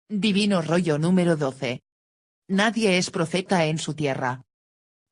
Divino rollo número 12. Nadie es profeta en su tierra.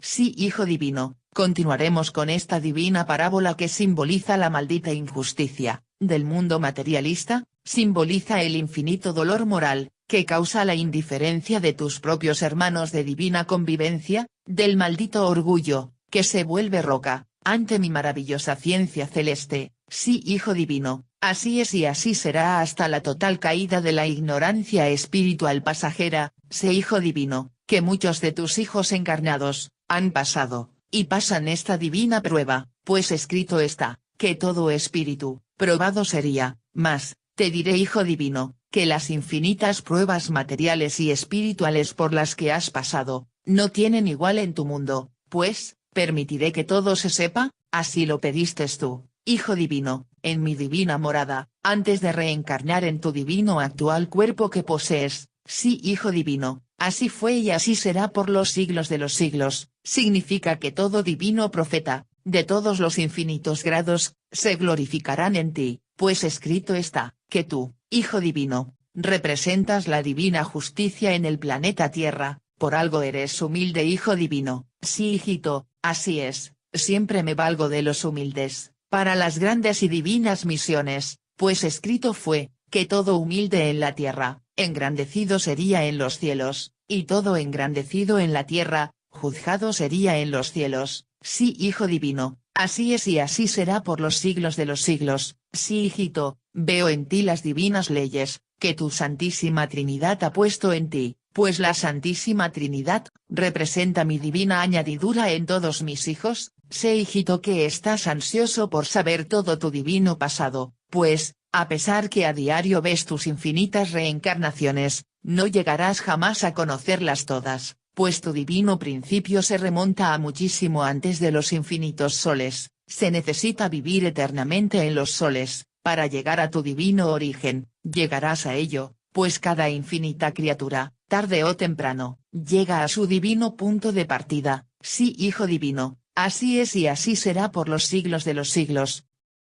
Sí, hijo divino, continuaremos con esta divina parábola que simboliza la maldita injusticia del mundo materialista, simboliza el infinito dolor moral, que causa la indiferencia de tus propios hermanos de divina convivencia, del maldito orgullo, que se vuelve roca, ante mi maravillosa ciencia celeste. Sí, hijo divino, así es y así será hasta la total caída de la ignorancia espiritual pasajera. Sé, hijo divino, que muchos de tus hijos encarnados han pasado, y pasan esta divina prueba, pues escrito está, que todo espíritu probado sería. Mas, te diré, hijo divino, que las infinitas pruebas materiales y espirituales por las que has pasado, no tienen igual en tu mundo, pues, permitiré que todo se sepa, así lo pediste tú, hijo divino, en mi divina morada, antes de reencarnar en tu divino actual cuerpo que posees. Sí, hijo divino, así fue y así será por los siglos de los siglos. Significa que todo divino profeta, de todos los infinitos grados, se glorificarán en ti, pues escrito está, que tú, hijo divino, representas la divina justicia en el planeta Tierra, por algo eres humilde, hijo divino. Sí, hijito, así es, siempre me valgo de los humildes, para las grandes y divinas misiones, pues escrito fue, que todo humilde en la tierra, engrandecido sería en los cielos, y todo engrandecido en la tierra, juzgado sería en los cielos. Sí, hijo divino, así es y así será por los siglos de los siglos. Sí, hijito, veo en ti las divinas leyes, que tu Santísima Trinidad ha puesto en ti, pues la Santísima Trinidad, representa mi divina añadidura en todos mis hijos. Sé, hijito, que estás ansioso por saber todo tu divino pasado, pues, a pesar que a diario ves tus infinitas reencarnaciones, no llegarás jamás a conocerlas todas, pues tu divino principio se remonta a muchísimo antes de los infinitos soles. Se necesita vivir eternamente en los soles, para llegar a tu divino origen. Llegarás a ello, pues cada infinita criatura, tarde o temprano, llega a su divino punto de partida. Sí, hijo divino, así es y así será por los siglos de los siglos.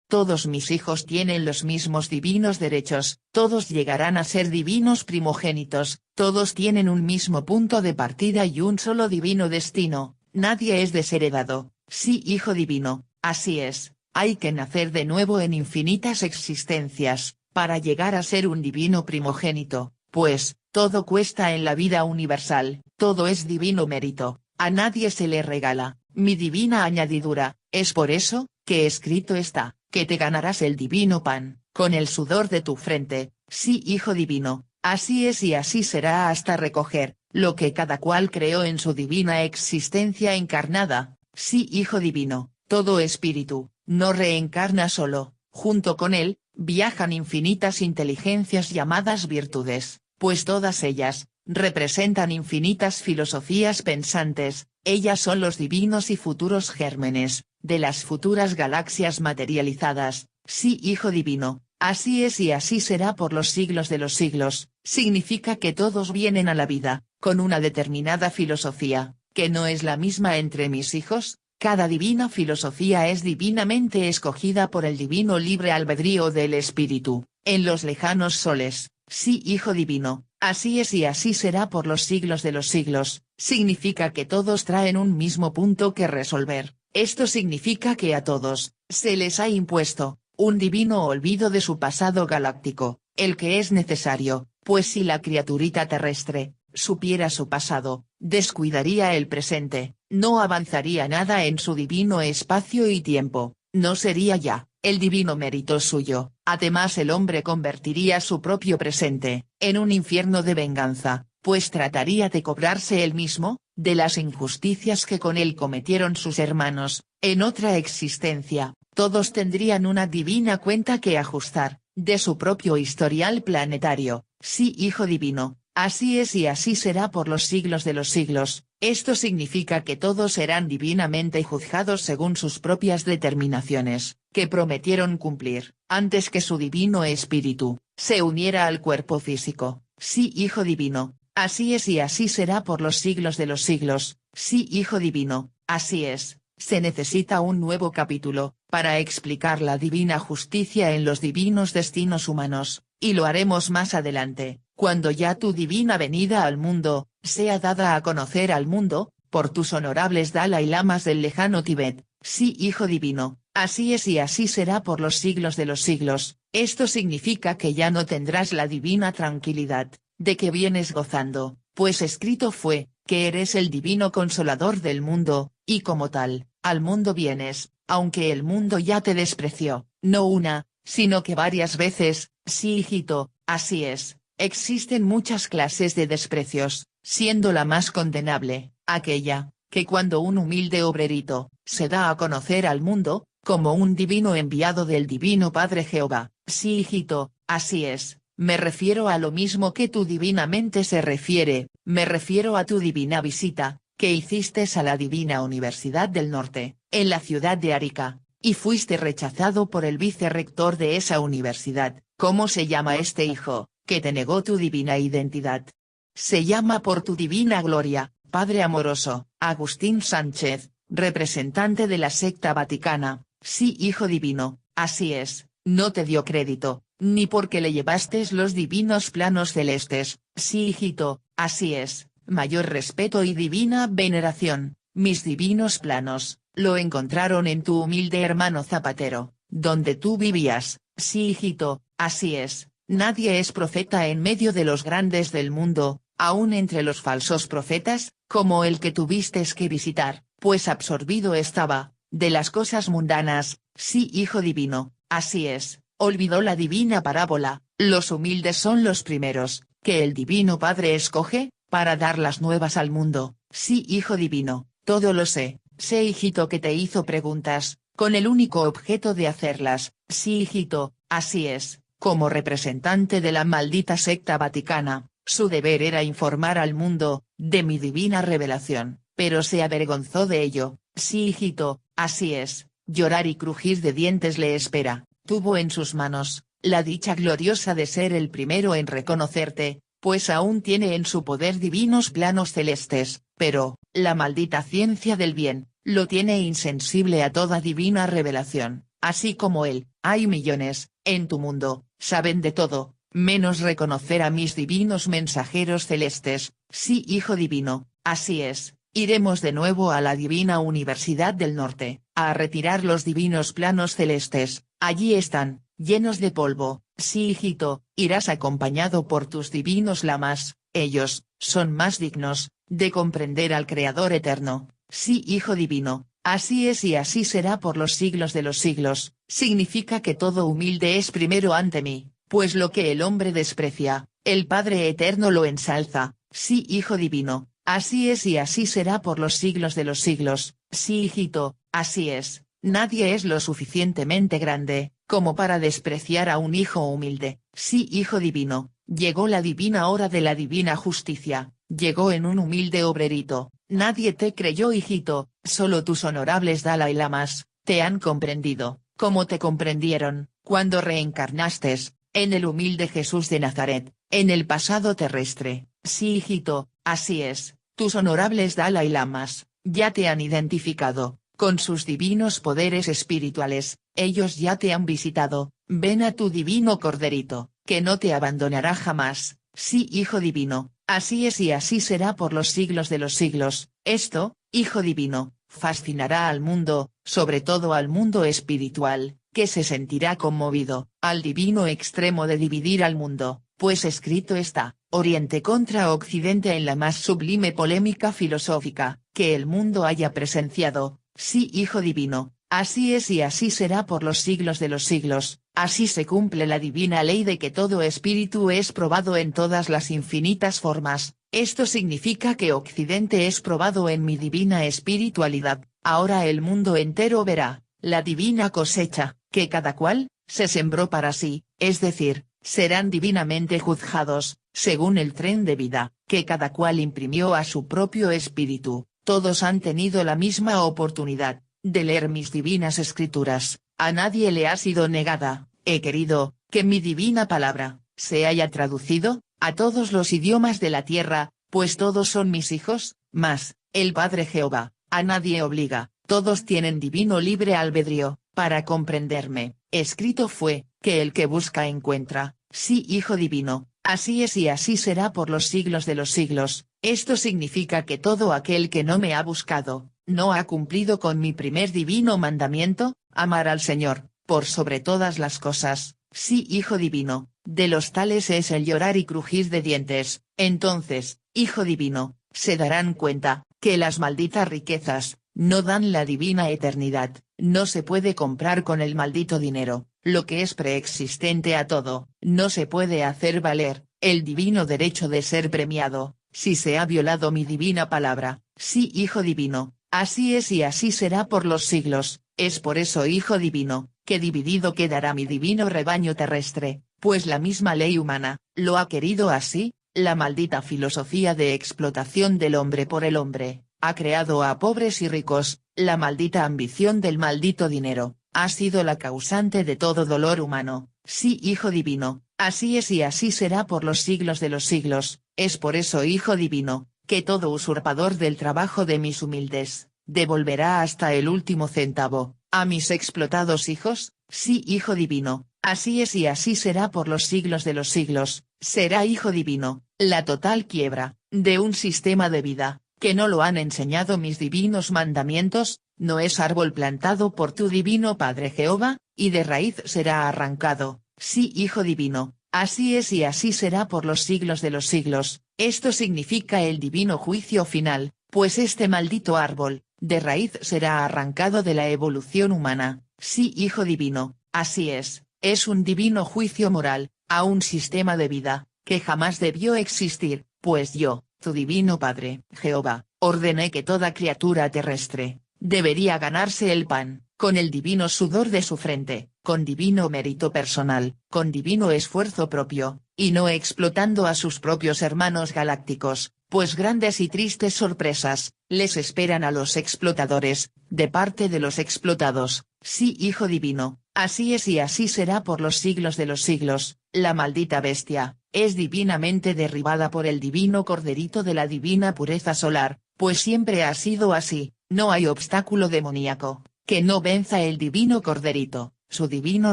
Todos mis hijos tienen los mismos divinos derechos, todos llegarán a ser divinos primogénitos, todos tienen un mismo punto de partida y un solo divino destino, nadie es desheredado. Sí, hijo divino, así es, hay que nacer de nuevo en infinitas existencias, para llegar a ser un divino primogénito, pues, todo cuesta en la vida universal, todo es divino mérito, a nadie se le regala, mi divina añadidura. Es por eso, que escrito está, que te ganarás el divino pan, con el sudor de tu frente. Sí, hijo divino, así es y así será hasta recoger, lo que cada cual creó en su divina existencia encarnada. Sí, hijo divino, todo espíritu, no reencarna solo, junto con él, viajan infinitas inteligencias llamadas virtudes, pues todas ellas, representan infinitas filosofías pensantes, ellas son los divinos y futuros gérmenes, de las futuras galaxias materializadas. Sí, hijo divino, así es y así será por los siglos de los siglos. Significa que todos vienen a la vida, con una determinada filosofía, que no es la misma entre mis hijos. Cada divina filosofía es divinamente escogida por el divino libre albedrío del espíritu, en los lejanos soles. Sí, hijo divino, así es y así será por los siglos de los siglos. Significa que todos traen un mismo punto que resolver. Esto significa que a todos, se les ha impuesto, un divino olvido de su pasado galáctico, el que es necesario, pues si la criaturita terrestre, supiera su pasado, descuidaría el presente, no avanzaría nada en su divino espacio y tiempo, no sería ya, el divino mérito suyo. Además el hombre convertiría su propio presente, en un infierno de venganza, pues trataría de cobrarse él mismo, de las injusticias que con él cometieron sus hermanos. En otra existencia, todos tendrían una divina cuenta que ajustar, de su propio historial planetario. Sí, hijo divino, así es y así será por los siglos de los siglos. Esto significa que todos serán divinamente juzgados según sus propias determinaciones, que prometieron cumplir, antes que su divino espíritu se uniera al cuerpo físico. Sí, hijo divino, así es y así será por los siglos de los siglos. Sí, hijo divino, así es. Se necesita un nuevo capítulo, para explicar la divina justicia en los divinos destinos humanos, y lo haremos más adelante. cuando ya tu divina venida al mundo, sea dada a conocer al mundo, por tus honorables Dalai Lamas del lejano Tíbet, sí hijo divino, así es y así será por los siglos de los siglos. Esto significa que ya no tendrás la divina tranquilidad, de que vienes gozando, pues escrito fue, que eres el divino consolador del mundo, y como tal, al mundo vienes, aunque el mundo ya te despreció, no una, sino que varias veces. Sí hijito, así es, existen muchas clases de desprecios, siendo la más condenable, aquella, que cuando un humilde obrerito, se da a conocer al mundo, como un divino enviado del divino Padre Jehová. Sí hijito, así es, me refiero a lo mismo que tu divinamente se refiere, me refiero a tu divina visita, que hiciste a la Divina Universidad del Norte, en la ciudad de Arica, y fuiste rechazado por el vicerrector de esa universidad. ¿Cómo se llama este hijo, que te negó tu divina identidad? Se llama por tu divina gloria, Padre amoroso, Agustín Sánchez, representante de la secta vaticana. Sí hijo divino, así es, no te dio crédito, ni porque le llevastes los divinos planos celestes. Sí hijito, así es, mayor respeto y divina veneración. Mis divinos planos, lo encontraron en tu humilde hermano Zapatero, donde tú vivías. Sí hijito, así es, nadie es profeta en medio de los grandes del mundo, aun entre los falsos profetas, como el que tuvistes que visitar, pues absorbido estaba, de las cosas mundanas. Sí hijo divino, así es, olvidó la divina parábola, los humildes son los primeros, que el divino Padre escoge, para dar las nuevas al mundo. Sí hijo divino, todo lo sé hijito que te hizo preguntas, con el único objeto de hacerlas. Sí hijito, así es, como representante de la maldita secta vaticana, su deber era informar al mundo, de mi divina revelación, pero se avergonzó de ello. Sí hijito, así es, llorar y crujir de dientes le espera. Tuvo en sus manos, la dicha gloriosa de ser el primero en reconocerte, pues aún tiene en su poder divinos planos celestes, pero, la maldita ciencia del bien, lo tiene insensible a toda divina revelación. Así como él, hay millones, en tu mundo, saben de todo, menos reconocer a mis divinos mensajeros celestes. Sí hijo divino, así es, iremos de nuevo a la Divina Universidad del Norte, a retirar los divinos planos celestes. Allí están, llenos de polvo. Sí hijito, irás acompañado por tus divinos lamas, ellos, son más dignos, de comprender al Creador eterno. Sí hijo divino, así es y así será por los siglos de los siglos. Significa que todo humilde es primero ante mí, pues lo que el hombre desprecia, el Padre eterno lo ensalza. Sí hijo divino, así es y así será por los siglos de los siglos. Sí hijito, así es, nadie es lo suficientemente grande, como para despreciar a un hijo humilde. Sí hijo divino, llegó la divina hora de la divina justicia, llegó en un humilde obrerito. Nadie te creyó hijito, solo tus honorables Dalai Lamas, te han comprendido, como te comprendieron, cuando reencarnaste, en el humilde Jesús de Nazaret, en el pasado terrestre. Sí hijito, así es, tus honorables Dalai Lamas, ya te han identificado, con sus divinos poderes espirituales, ellos ya te han visitado. Ven a tu divino corderito, que no te abandonará jamás. Sí hijo divino, así es y así será por los siglos de los siglos. Esto, hijo divino, fascinará al mundo, sobre todo al mundo espiritual, que se sentirá conmovido, al divino extremo de dividir al mundo, pues escrito está, Oriente contra Occidente en la más sublime polémica filosófica, que el mundo haya presenciado. Sí hijo divino, así es y así será por los siglos de los siglos. Así se cumple la divina ley de que todo espíritu es probado en todas las infinitas formas. Esto significa que Occidente es probado en mi divina espiritualidad. Ahora el mundo entero verá, la divina cosecha, que cada cual, se sembró para sí, es decir, serán divinamente juzgados, según el tren de vida, que cada cual imprimió a su propio espíritu. Todos han tenido la misma oportunidad, de leer mis divinas escrituras. A nadie le ha sido negada. He querido, que mi divina palabra, se haya traducido, a todos los idiomas de la tierra, pues todos son mis hijos. Mas, el Padre Jehová, a nadie obliga, todos tienen divino libre albedrío, para comprenderme. Escrito fue, que el que busca encuentra. sí Hijo Divino, así es y así será por los siglos de los siglos. Esto significa que todo aquel que no me ha buscado, no ha cumplido con mi primer divino mandamiento, amar al Señor, por sobre todas las cosas, sí Hijo Divino, de los tales es el llorar y crujir de dientes. Entonces, Hijo Divino, se darán cuenta, que las malditas riquezas, no dan la divina eternidad, no se puede comprar con el maldito dinero, lo que es preexistente a todo, no se puede hacer valer, el divino derecho de ser premiado, si se ha violado mi divina palabra, sí Hijo Divino, así es y así será por los siglos, es por eso Hijo Divino, que dividido quedará mi divino rebaño terrestre, pues la misma ley humana, lo ha querido así, la maldita filosofía de explotación del hombre por el hombre, ha creado a pobres y ricos, la maldita ambición del maldito dinero, ha sido la causante de todo dolor humano, sí Hijo Divino, así es y así será por los siglos de los siglos, es por eso Hijo Divino, que todo usurpador del trabajo de mis humildes, devolverá hasta el último centavo, a mis explotados hijos, sí Hijo Divino, así es y así será por los siglos de los siglos, será Hijo Divino, la total quiebra, de un sistema de vida, que no lo han enseñado mis divinos mandamientos, no es árbol plantado por tu divino Padre Jehová, y de raíz será arrancado, sí Hijo Divino, así es y así será por los siglos de los siglos, esto significa el divino juicio final, pues este maldito árbol, de raíz será arrancado de la evolución humana, sí Hijo Divino, así es un divino juicio moral, a un sistema de vida, que jamás debió existir, pues yo, tu divino Padre, Jehová, ordené que toda criatura terrestre, debería ganarse el pan, con el divino sudor de su frente, con divino mérito personal, con divino esfuerzo propio, y no explotando a sus propios hermanos galácticos, pues grandes y tristes sorpresas, les esperan a los explotadores, de parte de los explotados, sí Hijo Divino, así es y así será por los siglos de los siglos, la maldita bestia, es divinamente derribada por el divino corderito de la divina pureza solar, pues siempre ha sido así, no hay obstáculo demoníaco, que no venza el divino corderito, su divino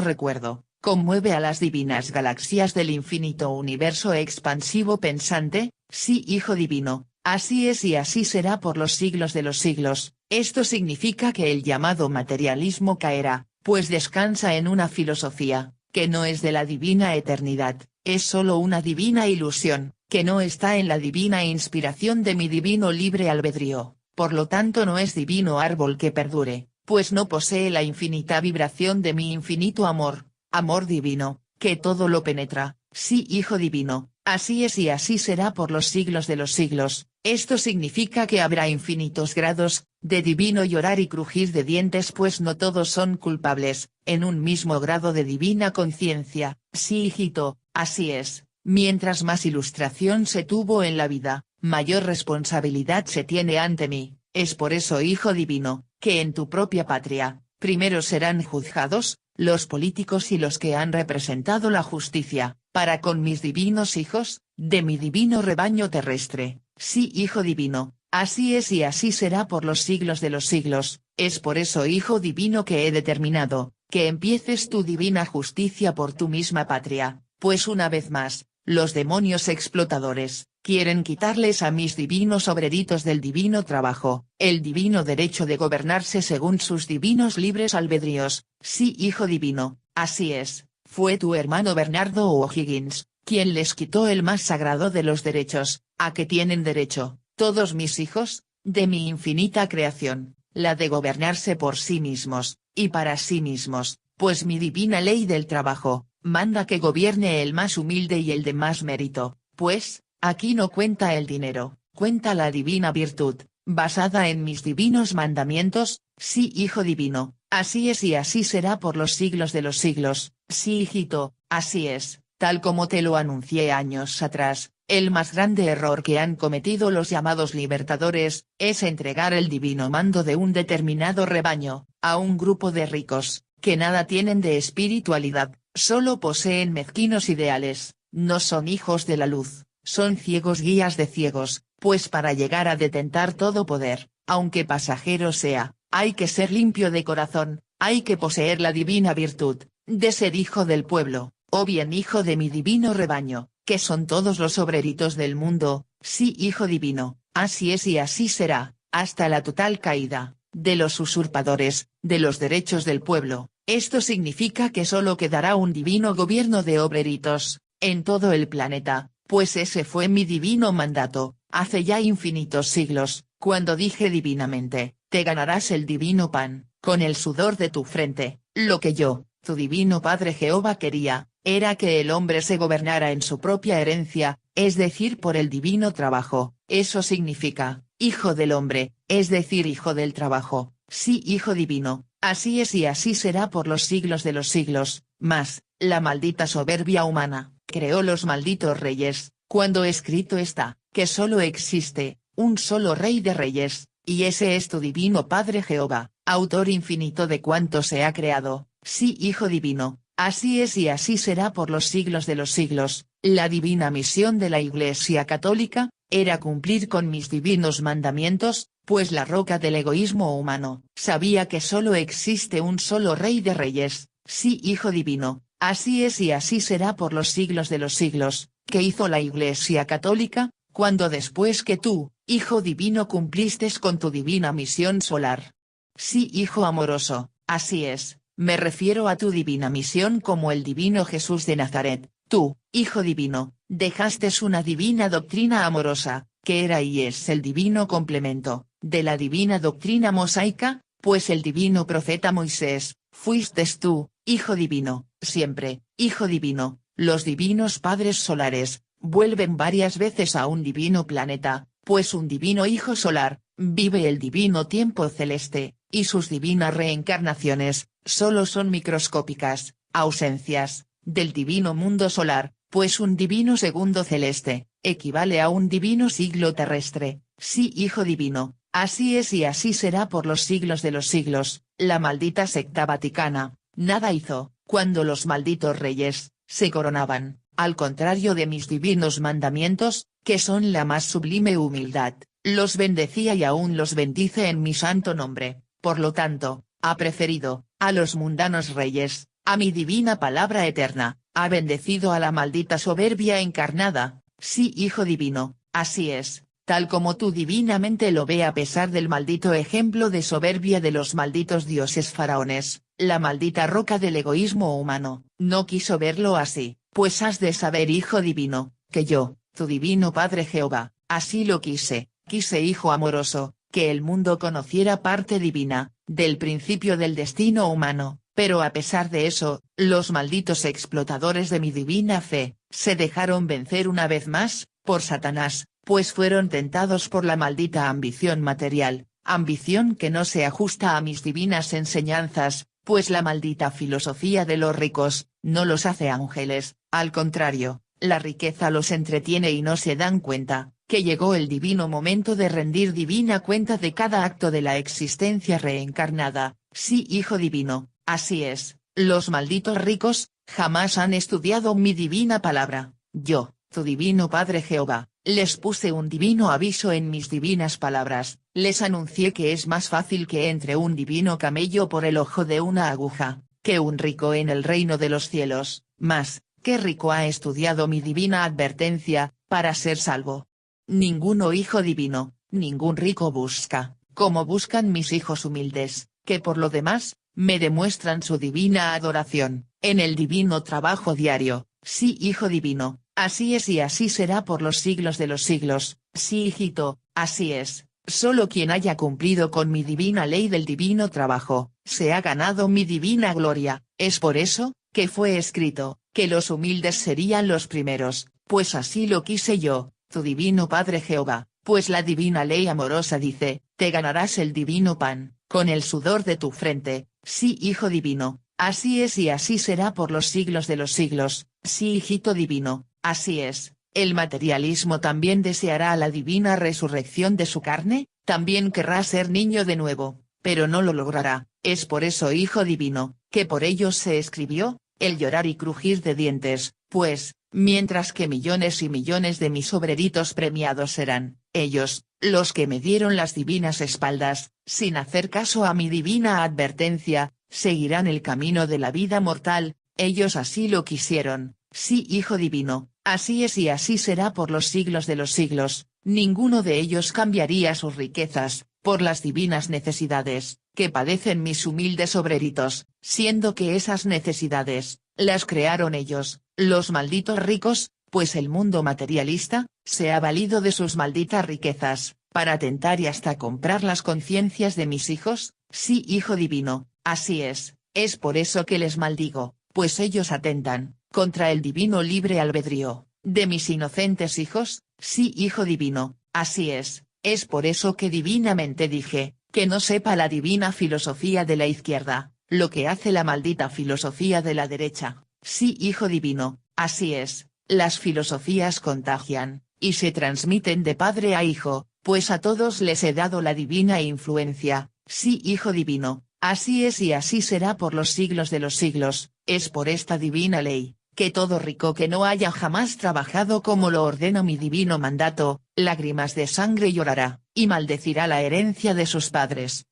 recuerdo, conmueve a las divinas galaxias del infinito universo expansivo pensante, sí Hijo Divino, así es y así será por los siglos de los siglos, esto significa que el llamado materialismo caerá, pues descansa en una filosofía, que no es de la divina eternidad, es solo una divina ilusión, que no está en la divina inspiración de mi divino libre albedrío, por lo tanto no es divino árbol que perdure, pues no posee la infinita vibración de mi infinito amor, amor divino, que todo lo penetra, sí Hijo Divino, así es y así será por los siglos de los siglos, esto significa que habrá infinitos grados, de divino llorar y crujir de dientes pues no todos son culpables, en un mismo grado de divina conciencia, sí hijito, así es, mientras más ilustración se tuvo en la vida, mayor responsabilidad se tiene ante mí, es por eso Hijo Divino, que en tu propia patria, primero serán juzgados, los políticos y los que han representado la justicia, para con mis divinos hijos, de mi divino rebaño terrestre, sí Hijo Divino, así es y así será por los siglos de los siglos, es por eso Hijo Divino que he determinado, que empieces tu divina justicia por tu misma patria, pues una vez más, los demonios explotadores, quieren quitarles a mis divinos obreritos del divino trabajo, el divino derecho de gobernarse según sus divinos libres albedríos, sí Hijo Divino, así es, fue tu hermano Bernardo O'Higgins, quien les quitó el más sagrado de los derechos, a que tienen derecho, todos mis hijos, de mi infinita creación, la de gobernarse por sí mismos, y para sí mismos, pues mi divina ley del trabajo, manda que gobierne el más humilde y el de más mérito, pues, aquí no cuenta el dinero, cuenta la divina virtud, basada en mis divinos mandamientos, sí Hijo Divino, así es y así será por los siglos de los siglos, sí hijito, así es, tal como te lo anuncié años atrás, el más grande error que han cometido los llamados libertadores, es entregar el divino mando de un determinado rebaño, a un grupo de ricos, que nada tienen de espiritualidad, solo poseen mezquinos ideales, no son hijos de la luz, son ciegos guías de ciegos, pues para llegar a detentar todo poder, aunque pasajero sea, hay que ser limpio de corazón, hay que poseer la divina virtud, de ser hijo del pueblo, o bien hijo de mi divino rebaño, que son todos los obreritos del mundo, sí hijo divino, así es y así será, hasta la total caída, de los usurpadores, de los derechos del pueblo. Esto significa que solo quedará un divino gobierno de obreritos, en todo el planeta, pues ese fue mi divino mandato, hace ya infinitos siglos, cuando dije divinamente, te ganarás el divino pan, con el sudor de tu frente. Lo que yo, tu divino Padre Jehová quería, era que el hombre se gobernara en su propia herencia, es decir por el divino trabajo. Eso significa, hijo del hombre, es decir hijo del trabajo, sí hijo divino, así es y así será por los siglos de los siglos. Mas, la maldita soberbia humana, creó los malditos reyes, cuando escrito está, que solo existe, un solo rey de reyes, y ese es tu divino Padre Jehová, autor infinito de cuanto se ha creado, sí hijo divino, así es y así será por los siglos de los siglos. La divina misión de la Iglesia Católica, era cumplir con mis divinos mandamientos, pues la roca del egoísmo humano, sabía que solo existe un solo rey de reyes, sí hijo divino, así es y así será por los siglos de los siglos. ¿Qué hizo la Iglesia Católica? Cuando después que tú, hijo divino cumpliste con tu divina misión solar. Sí hijo amoroso, así es, me refiero a tu divina misión como el divino Jesús de Nazaret, tú, hijo divino, dejaste una divina doctrina amorosa, que era y es el divino complemento, de la divina doctrina mosaica, pues el divino profeta Moisés, fuiste tú, hijo divino, siempre, hijo divino, los divinos padres solares, vuelven varias veces a un divino planeta, pues un divino hijo solar, vive el divino tiempo celeste, y sus divinas reencarnaciones, solo son microscópicas, ausencias, del divino mundo solar, pues un divino segundo celeste, equivale a un divino siglo terrestre, sí hijo divino, así es y así será por los siglos de los siglos. La maldita secta vaticana, nada hizo, cuando los malditos reyes, se coronaban, al contrario de mis divinos mandamientos, que son la más sublime humildad, los bendecía y aún los bendice en mi santo nombre. Por lo tanto, ha preferido, a los mundanos reyes, a mi divina palabra eterna, ha bendecido a la maldita soberbia encarnada, sí hijo divino, así es, tal como tú divinamente lo ve a pesar del maldito ejemplo de soberbia de los malditos dioses faraones, la maldita roca del egoísmo humano, no quiso verlo así, pues has de saber hijo divino, que yo, tu divino Padre Jehová, así lo quise hijo amoroso, que el mundo conociera parte divina, del principio del destino humano, pero a pesar de eso, los malditos explotadores de mi divina fe, se dejaron vencer una vez más, por Satanás, pues fueron tentados por la maldita ambición material, ambición que no se ajusta a mis divinas enseñanzas, pues la maldita filosofía de los ricos, no los hace ángeles, al contrario, la riqueza los entretiene y no se dan cuenta, que llegó el divino momento de rendir divina cuenta de cada acto de la existencia reencarnada, sí hijo divino, así es, los malditos ricos, jamás han estudiado mi divina palabra, yo, tu divino Padre Jehová, les puse un divino aviso en mis divinas palabras, les anuncié que es más fácil que entre un divino camello por el ojo de una aguja, que un rico en el reino de los cielos, mas, ¿qué rico ha estudiado mi divina advertencia, para ser salvo? Ninguno hijo divino, ningún rico busca, como buscan mis hijos humildes, que por lo demás, me demuestran su divina adoración, en el divino trabajo diario, sí hijo divino, así es y así será por los siglos de los siglos, sí hijito, así es, solo quien haya cumplido con mi divina ley del divino trabajo, se ha ganado mi divina gloria, es por eso, que fue escrito, que los humildes serían los primeros, pues así lo quise yo, tu divino Padre Jehová, pues la divina ley amorosa dice, te ganarás el divino pan, con el sudor de tu frente, sí hijo divino, así es y así será por los siglos de los siglos, sí hijito divino, así es, el materialismo también deseará la divina resurrección de su carne, también querrá ser niño de nuevo, pero no lo logrará, es por eso hijo divino, que por ellos se escribió, el llorar y crujir de dientes, pues, mientras que millones y millones de mis obreritos premiados serán, ellos, los que me dieron las divinas espaldas, sin hacer caso a mi divina advertencia, seguirán el camino de la vida mortal, ellos así lo quisieron, sí Hijo Divino, así es y así será por los siglos de los siglos, ninguno de ellos cambiaría sus riquezas, por las divinas necesidades, que padecen mis humildes obreritos, siendo que esas necesidades, las crearon ellos, los malditos ricos, pues el mundo materialista, se ha valido de sus malditas riquezas, para tentar y hasta comprar las conciencias de mis hijos, sí Hijo Divino, así es por eso que les maldigo, pues ellos atentan, contra el divino libre albedrío, de mis inocentes hijos, sí Hijo Divino, así es por eso que divinamente dije, que no sepa la divina filosofía de la izquierda, lo que hace la maldita filosofía de la derecha, sí Hijo Divino, así es, las filosofías contagian, y se transmiten de padre a hijo, pues a todos les he dado la divina influencia, sí Hijo Divino, así es y así será por los siglos de los siglos, es por esta divina ley, que todo rico que no haya jamás trabajado como lo ordeno mi divino mandato, lágrimas de sangre llorará, y maldecirá la herencia de sus padres.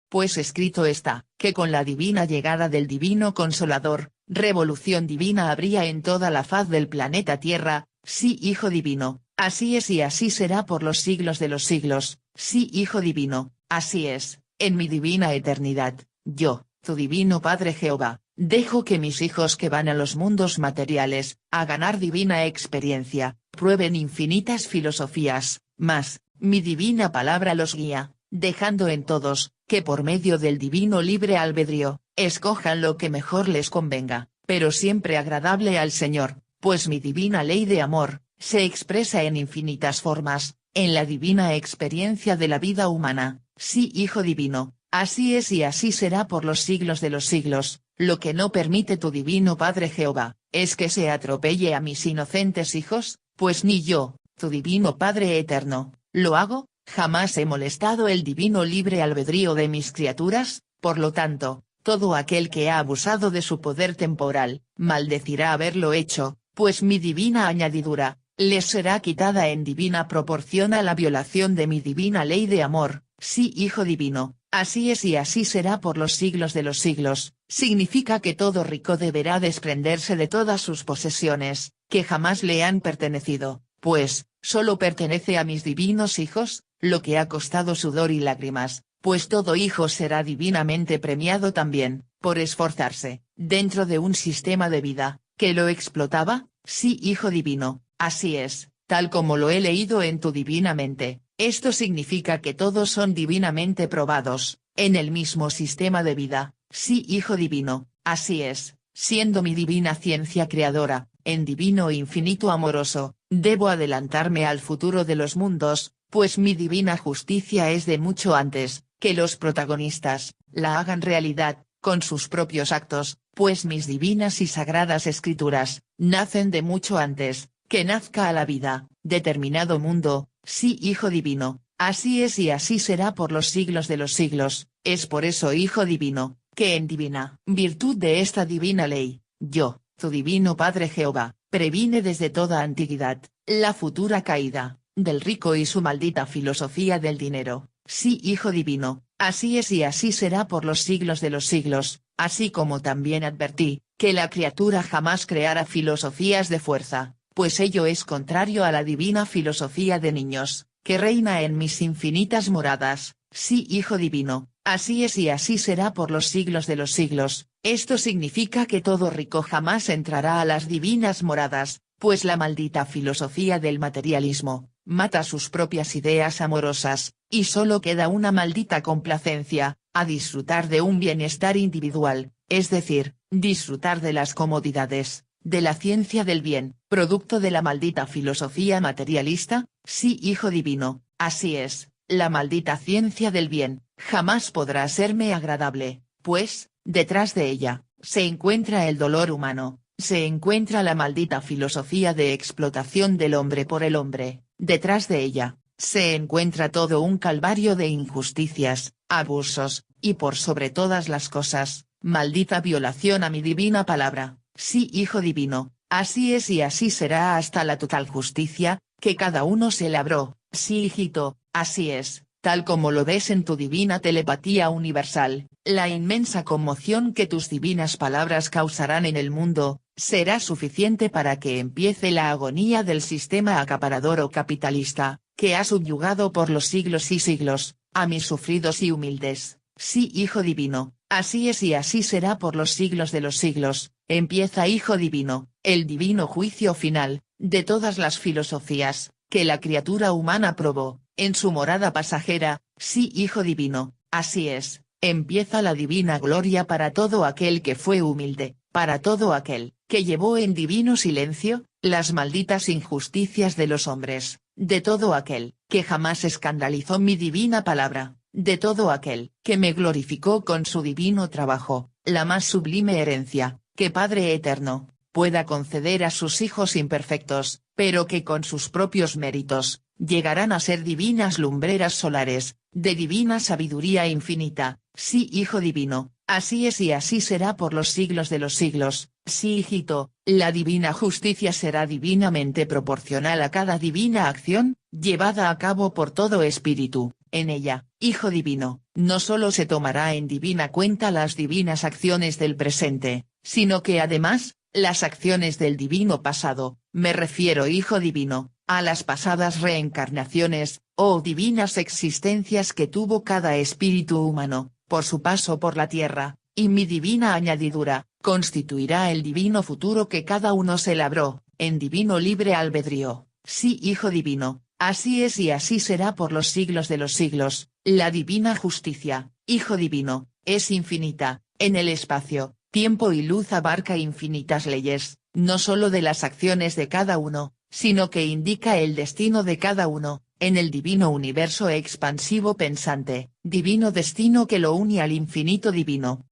Pues escrito está, que con la divina llegada del divino Consolador, revolución divina habría en toda la faz del planeta Tierra, sí Hijo Divino, así es y así será por los siglos de los siglos, sí Hijo Divino, así es, en mi divina eternidad, yo, tu divino Padre Jehová, dejo que mis hijos que van a los mundos materiales, a ganar divina experiencia, prueben infinitas filosofías, mas, mi divina palabra los guía, dejando en todos, que por medio del divino libre albedrío, escojan lo que mejor les convenga, pero siempre agradable al Señor, pues mi divina ley de amor, se expresa en infinitas formas, en la divina experiencia de la vida humana, sí Hijo Divino, así es y así será por los siglos de los siglos, lo que no permite tu divino Padre Jehová, es que se atropelle a mis inocentes hijos, pues ni yo, tu divino Padre eterno, lo hago, jamás he molestado el divino libre albedrío de mis criaturas, por lo tanto, todo aquel que ha abusado de su poder temporal, maldecirá haberlo hecho, pues mi divina añadidura, les será quitada en divina proporción a la violación de mi divina ley de amor, sí Hijo Divino, así es y así será por los siglos de los siglos, significa que todo rico deberá desprenderse de todas sus posesiones, que jamás le han pertenecido, pues, solo pertenece a mis divinos hijos, lo que ha costado sudor y lágrimas, pues todo hijo será divinamente premiado también, por esforzarse, dentro de un sistema de vida, que lo explotaba, sí Hijo Divino, así es, tal como lo he leído en tu divina mente, esto significa que todos son divinamente probados, en el mismo sistema de vida, sí Hijo Divino, así es, siendo mi divina ciencia creadora, en divino e infinito amoroso, debo adelantarme al futuro de los mundos, pues mi divina justicia es de mucho antes, que los protagonistas, la hagan realidad, con sus propios actos, pues mis divinas y sagradas escrituras, nacen de mucho antes, que nazca a la vida, determinado mundo, sí Hijo Divino, así es y así será por los siglos de los siglos, es por eso Hijo Divino, que en divina virtud de esta divina ley, yo, tu divino Padre Jehová, previne desde toda antigüedad, la futura caída, del rico y su maldita filosofía del dinero, sí Hijo Divino, así es y así será por los siglos de los siglos, así como también advertí, que la criatura jamás creara filosofías de fuerza, pues ello es contrario a la divina filosofía de niños, que reina en mis infinitas moradas, sí Hijo Divino, así es y así será por los siglos de los siglos, esto significa que todo rico jamás entrará a las divinas moradas, pues la maldita filosofía del materialismo, mata sus propias ideas amorosas, y solo queda una maldita complacencia, a disfrutar de un bienestar individual, es decir, disfrutar de las comodidades, de la ciencia del bien, producto de la maldita filosofía materialista, sí Hijo Divino, así es, la maldita ciencia del bien, jamás podrá serme agradable, pues, detrás de ella, se encuentra el dolor humano, se encuentra la maldita filosofía de explotación del hombre por el hombre, detrás de ella, se encuentra todo un calvario de injusticias, abusos, y por sobre todas las cosas, maldita violación a mi divina palabra, sí Hijo Divino, así es y así será hasta la total justicia, que cada uno se labró, sí hijito, así es, tal como lo ves en tu divina telepatía universal, La inmensa conmoción que tus divinas palabras causarán en el mundo, será suficiente para que empiece la agonía del sistema acaparador o capitalista, que ha subyugado por los siglos y siglos, a mis sufridos y humildes. Sí, Hijo Divino, así es y así será por los siglos de los siglos. Empieza, Hijo Divino, el divino juicio final, de todas las filosofías, que la criatura humana probó, en su morada pasajera. Sí, Hijo Divino, así es. Empieza la divina gloria para todo aquel que fue humilde, para todo aquel, que llevó en divino silencio, las malditas injusticias de los hombres, de todo aquel, que jamás escandalizó mi divina palabra, de todo aquel, que me glorificó con su divino trabajo, la más sublime herencia, que Padre Eterno, pueda conceder a sus hijos imperfectos, pero que con sus propios méritos, llegarán a ser divinas lumbreras solares, de divina sabiduría infinita. Sí, Hijo Divino, así es y así será por los siglos de los siglos. Sí, hijito, la divina justicia será divinamente proporcional a cada divina acción, llevada a cabo por todo espíritu. En ella, Hijo Divino, no solo se tomará en divina cuenta las divinas acciones del presente, sino que además, las acciones del divino pasado, me refiero, Hijo Divino, a las pasadas reencarnaciones, o divinas existencias que tuvo cada espíritu humano, por su paso por la tierra, y mi divina añadidura, constituirá el divino futuro que cada uno se labró, en divino libre albedrío. Sí, Hijo Divino, así es y así será por los siglos de los siglos. La divina justicia, Hijo Divino, es infinita, en el espacio, tiempo y luz abarca infinitas leyes, no solo de las acciones de cada uno, sino que indica el destino de cada uno, en el divino universo expansivo pensante, divino destino que lo une al infinito divino.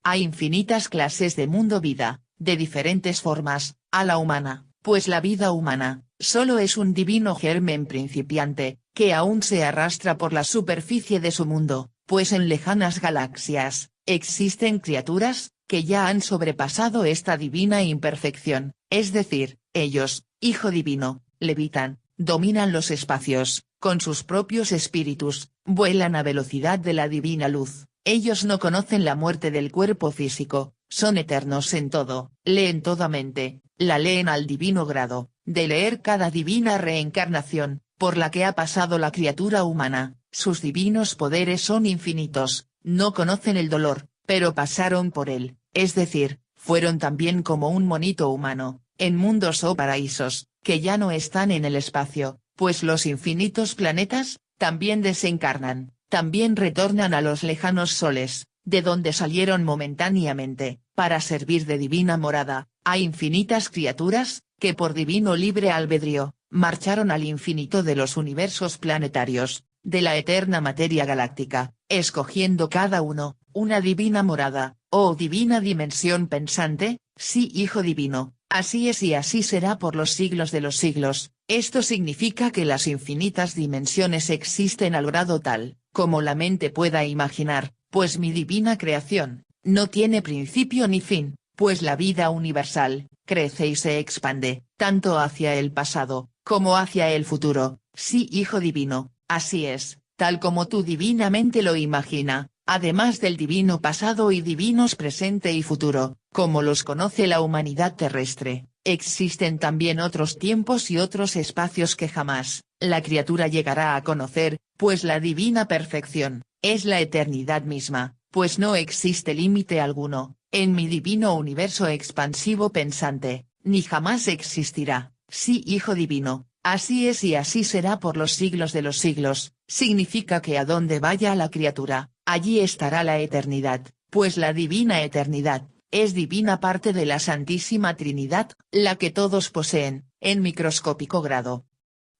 Hay infinitas clases de mundo-vida, de diferentes formas, a la humana, pues la vida humana, solo es un divino germen principiante, que aún se arrastra por la superficie de su mundo, pues en lejanas galaxias, existen criaturas, que ya han sobrepasado esta divina imperfección, es decir, ellos, Hijo Divino, levitan, dominan los espacios, con sus propios espíritus, vuelan a velocidad de la divina luz. Ellos no conocen la muerte del cuerpo físico, son eternos en todo, leen toda mente, la leen al divino grado, de leer cada divina reencarnación, por la que ha pasado la criatura humana. Sus divinos poderes son infinitos, no conocen el dolor, pero pasaron por él, es decir, fueron también como un monito humano, en mundos o paraísos, que ya no están en el espacio, pues los infinitos planetas, también desencarnan, también retornan a los lejanos soles, de donde salieron momentáneamente, para servir de divina morada. Hay infinitas criaturas, que por divino libre albedrío, marcharon al infinito de los universos planetarios, de la eterna materia galáctica, escogiendo cada uno, una divina morada, o divina dimensión pensante. Sí, Hijo Divino, así es y así será por los siglos de los siglos. Esto significa que las infinitas dimensiones existen al grado tal, como la mente pueda imaginar, pues mi divina creación, no tiene principio ni fin, pues la vida universal, crece y se expande, tanto hacia el pasado, como hacia el futuro. Sí, Hijo Divino, así es, tal como tú divinamente lo imagina, además del divino pasado y divinos presente y futuro, como los conoce la humanidad terrestre, existen también otros tiempos y otros espacios que jamás, la criatura llegará a conocer, pues la divina perfección, es la eternidad misma, pues no existe límite alguno, en mi divino universo expansivo pensante, ni jamás existirá. Sí, Hijo Divino, así es y así será por los siglos de los siglos. Significa que a donde vaya la criatura, allí estará la eternidad, pues la divina eternidad, es divina parte de la Santísima Trinidad, la que todos poseen, en microscópico grado.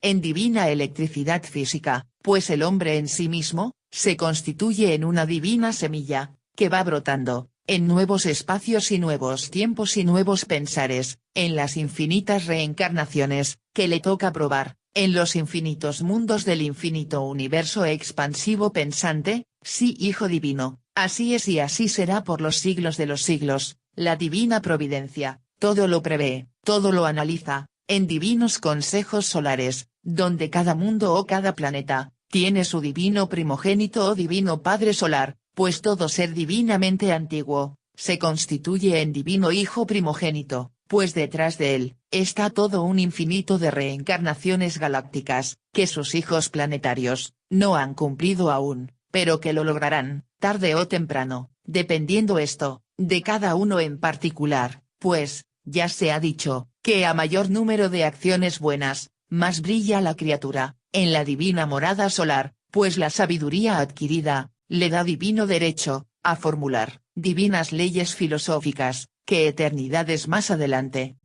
En divina electricidad física, pues el hombre en sí mismo, se constituye en una divina semilla, que va brotando, en nuevos espacios y nuevos tiempos y nuevos pensares, en las infinitas reencarnaciones, que le toca probar, en los infinitos mundos del infinito universo expansivo pensante. Sí, Hijo Divino, así es y así será por los siglos de los siglos. La divina providencia, todo lo prevé, todo lo analiza, en divinos consejos solares, donde cada mundo o cada planeta, tiene su divino primogénito o divino Padre solar, pues todo ser divinamente antiguo, se constituye en divino Hijo primogénito, pues detrás de él, está todo un infinito de reencarnaciones galácticas, que sus hijos planetarios, no han cumplido aún, pero que lo lograrán, tarde o temprano, dependiendo esto, de cada uno en particular, pues, ya se ha dicho, que a mayor número de acciones buenas, más brilla la criatura, en la divina morada solar, pues la sabiduría adquirida, le da divino derecho, a formular, divinas leyes filosóficas, que eternidades más adelante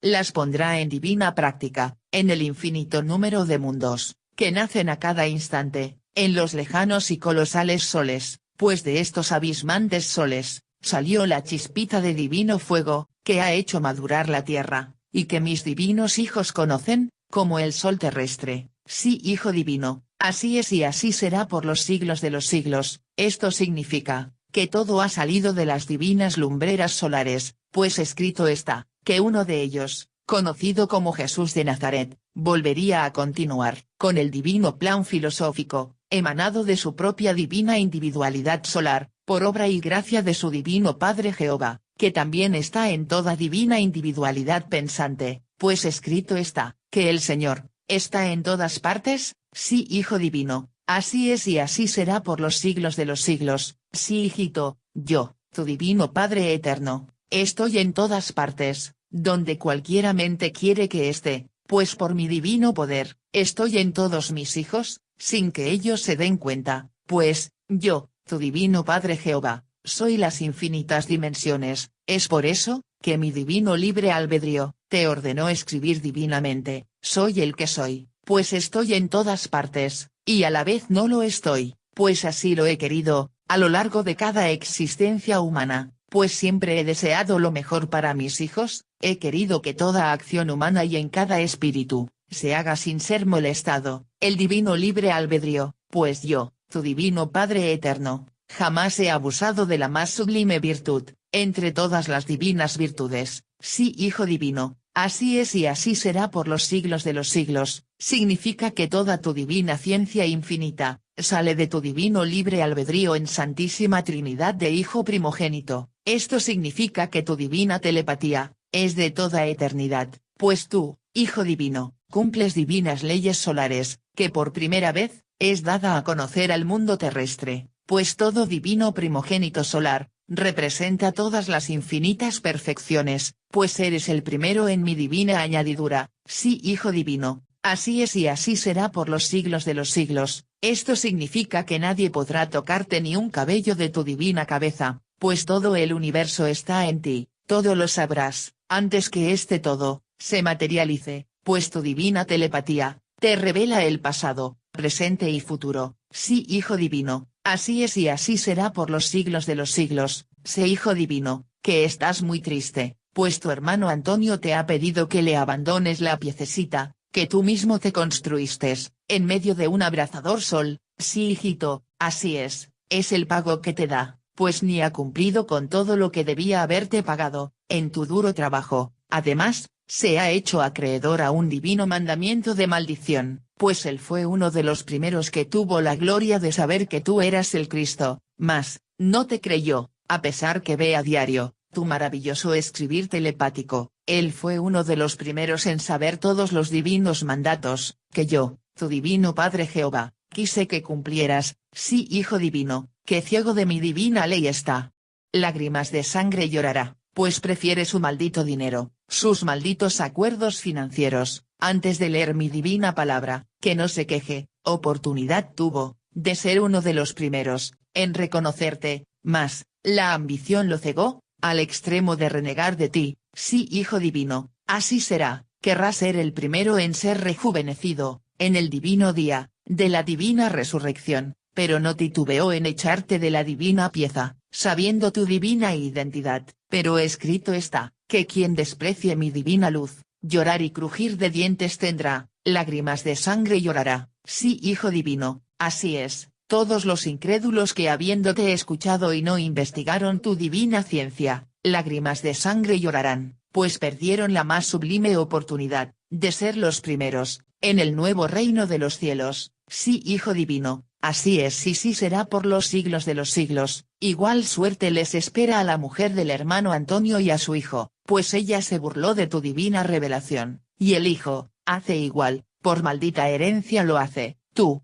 las pondrá en divina práctica, en el infinito número de mundos, que nacen a cada instante, en los lejanos y colosales soles, pues de estos abismantes soles, salió la chispita de divino fuego, que ha hecho madurar la tierra, y que mis divinos hijos conocen, como el sol terrestre. Sí, Hijo divino, así es y así será por los siglos de los siglos. Esto significa, que todo ha salido de las divinas lumbreras solares, pues escrito está, que uno de ellos, conocido como Jesús de Nazaret, volvería a continuar, con el divino plan filosófico, emanado de su propia divina individualidad solar, por obra y gracia de su divino Padre Jehová, que también está en toda divina individualidad pensante, pues escrito está, que el Señor, está en todas partes. Sí, Hijo divino, así es y así será por los siglos de los siglos. Sí, hijito, yo, tu divino Padre eterno, estoy en todas partes, donde cualquiera mente quiere que esté, pues por mi divino poder, estoy en todos mis hijos, sin que ellos se den cuenta, pues, yo, tu divino Padre Jehová, soy las infinitas dimensiones. Es por eso, que mi divino libre albedrío, te ordenó escribir divinamente, soy el que soy, pues estoy en todas partes, y a la vez no lo estoy, pues así lo he querido, a lo largo de cada existencia humana, pues siempre he deseado lo mejor para mis hijos, he querido que toda acción humana y en cada espíritu, se haga sin ser molestado, el divino libre albedrío, pues yo, tu divino Padre eterno, jamás he abusado de la más sublime virtud, entre todas las divinas virtudes. Sí, Hijo divino, así es y así será por los siglos de los siglos. Significa que toda tu divina ciencia infinita, sale de tu divino libre albedrío en Santísima Trinidad de Hijo primogénito. Esto significa que tu divina telepatía, es de toda eternidad, pues tú, Hijo divino, cumples divinas leyes solares, que por primera vez, es dada a conocer al mundo terrestre, pues todo divino primogénito solar, representa todas las infinitas perfecciones, pues eres el primero en mi divina añadidura. Sí, Hijo divino, así es y así será por los siglos de los siglos. Esto significa que nadie podrá tocarte ni un cabello de tu divina cabeza, pues todo el universo está en ti, todo lo sabrás, antes que este todo, se materialice, pues tu divina telepatía, te revela el pasado, presente y futuro. Sí, Hijo divino, así es y así será por los siglos de los siglos. Sé, Hijo divino, que estás muy triste, pues tu hermano Antonio te ha pedido que le abandones la piececita, que tú mismo te construiste, en medio de un abrasador sol. Sí, hijito, así es el pago que te da, pues ni ha cumplido con todo lo que debía haberte pagado, en tu duro trabajo. Además, se ha hecho acreedor a un divino mandamiento de maldición, pues él fue uno de los primeros que tuvo la gloria de saber que tú eras el Cristo, mas, no te creyó, a pesar que ve a diario, tu maravilloso escribir telepático. Él fue uno de los primeros en saber todos los divinos mandatos, que yo, tu divino Padre Jehová, quise que cumplieras. Sí, Hijo divino, que ciego de mi divina ley está. Lágrimas de sangre llorará, pues prefiere su maldito dinero, sus malditos acuerdos financieros, antes de leer mi divina palabra. Que no se queje, oportunidad tuvo, de ser uno de los primeros, en reconocerte, mas, la ambición lo cegó, al extremo de renegar de ti. Sí, Hijo divino, así será, querrá ser el primero en ser rejuvenecido, en el divino día, de la divina resurrección, pero no titubeó en echarte de la divina pieza, sabiendo tu divina identidad. Pero escrito está, que quien desprecie mi divina luz, llorar y crujir de dientes tendrá, lágrimas de sangre llorará. Sí, Hijo divino, así es. Todos los incrédulos que habiéndote escuchado y no investigaron tu divina ciencia, lágrimas de sangre llorarán, pues perdieron la más sublime oportunidad, de ser los primeros, en el nuevo reino de los cielos. Sí, Hijo divino, así es y sí será por los siglos de los siglos. Igual suerte les espera a la mujer del hermano Antonio y a su hijo, pues ella se burló de tu divina revelación, y el hijo, hace igual, por maldita herencia lo hace. Tú,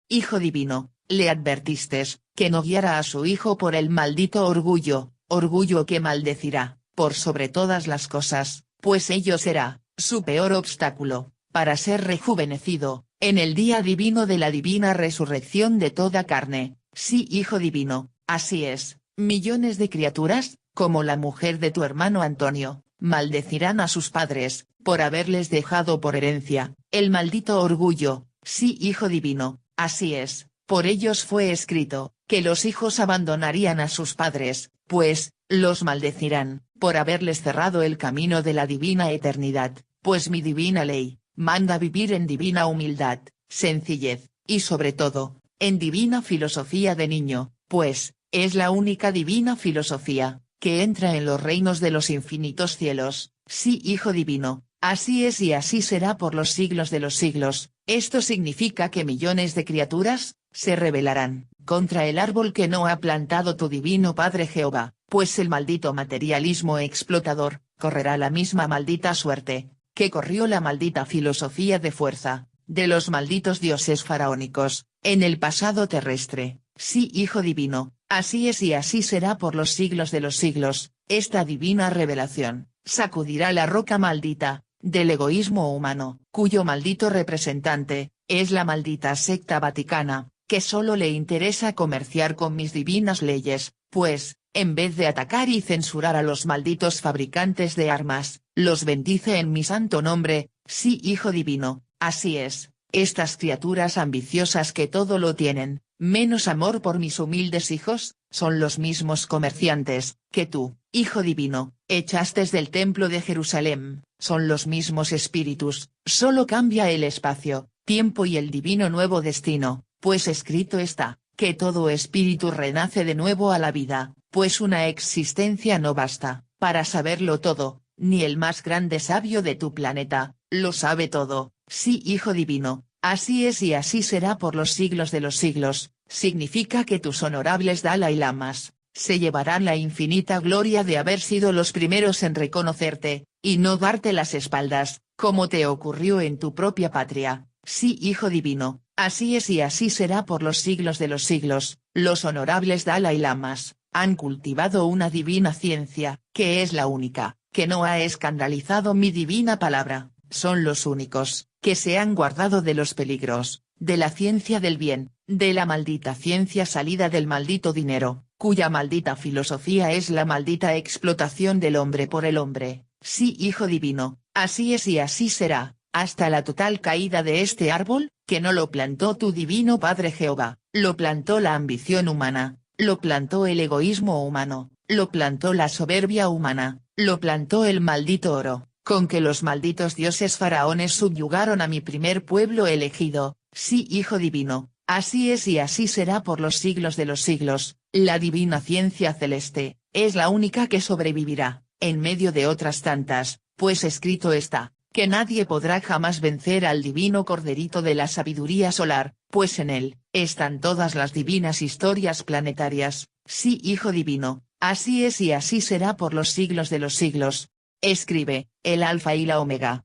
hijo divino, le advertistes, que no guiara a su hijo por el maldito orgullo, orgullo que maldecirá, por sobre todas las cosas, pues ello será, su peor obstáculo, para ser rejuvenecido, en el día divino de la divina resurrección de toda carne. Sí, hijo divino, así es, millones de criaturas, como la mujer de tu hermano Antonio, maldecirán a sus padres, por haberles dejado por herencia, el maldito orgullo. Sí, hijo divino, así es, por ellos fue escrito, que los hijos abandonarían a sus padres, pues, los maldecirán, por haberles cerrado el camino de la divina eternidad, pues mi divina ley, manda vivir en divina humildad, sencillez, y sobre todo, en divina filosofía de niño, pues, es la única divina filosofía, que entra en los reinos de los infinitos cielos. Sí, hijo divino, así es y así será por los siglos de los siglos. Esto significa que millones de criaturas, se rebelarán, contra el árbol que no ha plantado tu divino Padre Jehová, pues el maldito materialismo explotador, correrá la misma maldita suerte, que corrió la maldita filosofía de fuerza, de los malditos dioses faraónicos, en el pasado terrestre. Sí, hijo divino, así es y así será por los siglos de los siglos. Esta divina revelación, sacudirá la roca maldita, del egoísmo humano, cuyo maldito representante, es la maldita secta vaticana, que solo le interesa comerciar con mis divinas leyes, pues, en vez de atacar y censurar a los malditos fabricantes de armas, los bendice en mi santo nombre. Sí, hijo divino, así es, estas criaturas ambiciosas que todo lo tienen, menos amor por mis humildes hijos, son los mismos comerciantes, que tú, hijo divino, echaste del templo de Jerusalén, son los mismos espíritus, solo cambia el espacio, tiempo y el divino nuevo destino, pues escrito está, que todo espíritu renace de nuevo a la vida, pues una existencia no basta, para saberlo todo, ni el más grande sabio de tu planeta, lo sabe todo. Sí, hijo divino, así es y así será por los siglos de los siglos. Significa que tus honorables Dalai Lamas, se llevarán la infinita gloria de haber sido los primeros en reconocerte, y no darte las espaldas, como te ocurrió en tu propia patria. Sí, hijo divino, así es y así será por los siglos de los siglos. Los honorables Dalai Lamas, han cultivado una divina ciencia, que es la única, que no ha escandalizado mi divina palabra. Son los únicos, que se han guardado de los peligros, de la ciencia del bien, de la maldita ciencia salida del maldito dinero, cuya maldita filosofía es la maldita explotación del hombre por el hombre. Sí, hijo divino, así es y así será, hasta la total caída de este árbol, que no lo plantó tu divino Padre Jehová, lo plantó la ambición humana, lo plantó el egoísmo humano, lo plantó la soberbia humana, lo plantó el maldito oro, con que los malditos dioses faraones subyugaron a mi primer pueblo elegido. Sí, hijo divino, así es y así será por los siglos de los siglos. La divina ciencia celeste, es la única que sobrevivirá, en medio de otras tantas, pues escrito está, que nadie podrá jamás vencer al divino corderito de la sabiduría solar, pues en él, están todas las divinas historias planetarias. Sí, hijo divino, así es y así será por los siglos de los siglos. Escribe, el Alfa y la Omega,